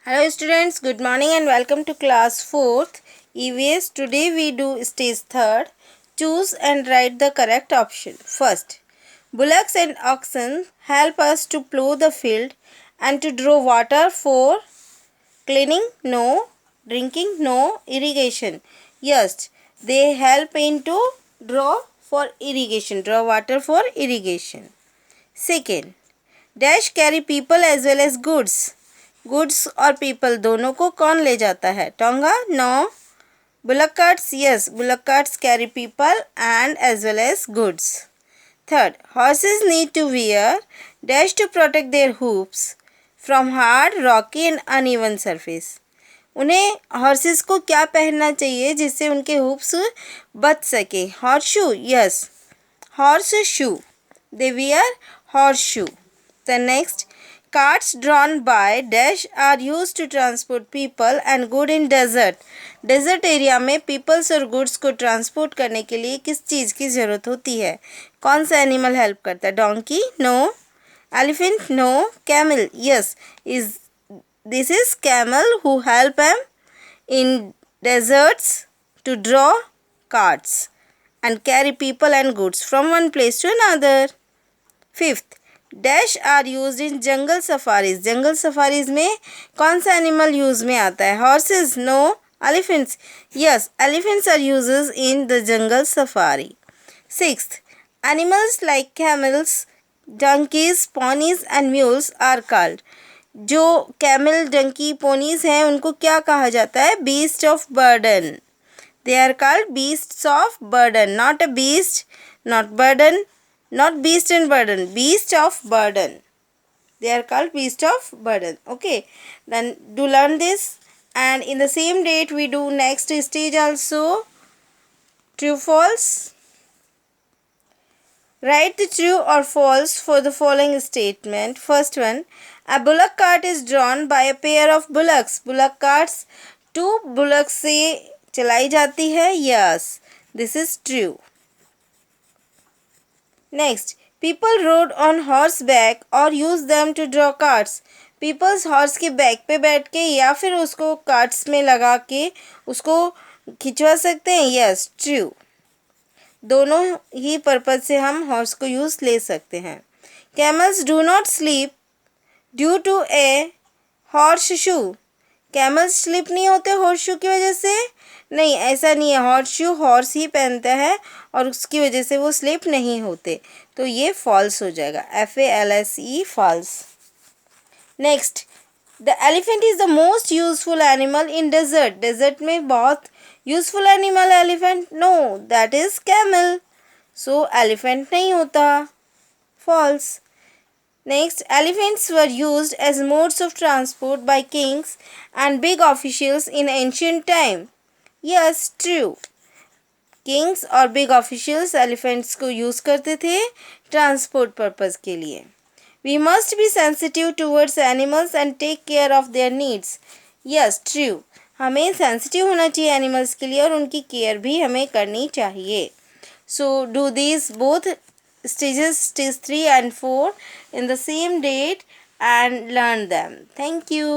Hello students, good morning and welcome to class 4th EVS. Today we do stage 3rd. Choose and write the correct option. First, bullocks and oxen help us to plough the field and to draw water for cleaning, no. Drinking, no. Irrigation, yes. They help into draw for irrigation, draw water for irrigation. Second, dash carry people as well as goods. Goods और people दोनों को कौन ले जाता है? Tonga, no. Bullock carts, yes. Bullock carts carry people and as well as goods. Third, horses need to wear dash to protect their hoofs from hard rocky and uneven surface. उन्हें horses को क्या पहनना चाहिए जिससे उनके हूप्स बच सके? Horse shoe, yes. Horse shoe, they wear horse shoe. The next, carts drawn by dash are used to transport people and good in desert. Desert area में पीपल्स और गुड्स को ट्रांसपोर्ट करने के लिए किस चीज़ की ज़रूरत होती है? कौन सा एनिमल हेल्प करता है? Donkey, no. Elephant, no. Camel, yes. This is camel who help them in deserts to draw carts and carry people and goods from one place to another. Fifth, dash are use in jungle safaris. Jungle safaris में कौन सा animal use में आता है? Horses, no. Elephants, yes. Elephants are uses in the jungle safari. Sixth, animals like camels, donkeys, ponies and mules are called. जो camel, donkey, ponies हैं उनको क्या कहा जाता है? Beast of burden. They are called beasts of burden, not a beast, not burden. Not beast and burden, beast of burden. They are called beast of burden. Okay, then do learn this, and in the same date we do next stage also. True, false. Write the true or false for the following statement. First one, a bullock cart is drawn by a pair of bullocks. Bullock carts two bullocks से चलाई जाती है. Yes, this is true. Next, people rode on horseback or used them to draw carts. Peoples horse के back पे बैठ के या फिर उसको कार्ट्स में लगा के उसको खिंचवा सकते हैं. Yes, true. दोनों ही पर्पज से हम हॉर्स को यूज़ ले सकते हैं. Camels do not sleep due to a horse shoe. Camels slip नहीं होते हॉर्स शू की वजह से? नहीं, ऐसा नहीं है. हॉर्स शू हॉर्स ही पहनता है और उसकी वजह से वो स्लिप नहीं होते. तो ये फॉल्स हो जाएगा. FALSE, false. Next, the elephant is the most useful animal in desert. Desert में बहुत यूजफुल एनिमल है elephant. No, that is camel. So elephant नहीं होता. False. Next, elephants were used as modes of transport by kings and big officials in ancient time. Yes, true. Kings और big officials elephants को use करते थे transport purpose के लिए. We must be sensitive towards animals and take care of their needs. Yes, true. हमें sensitive होना चाहिए animals के लिए और उनकी care भी हमें करनी चाहिए. So, do these both stages, stage 3 and 4 in the same date and learn them. Thank you.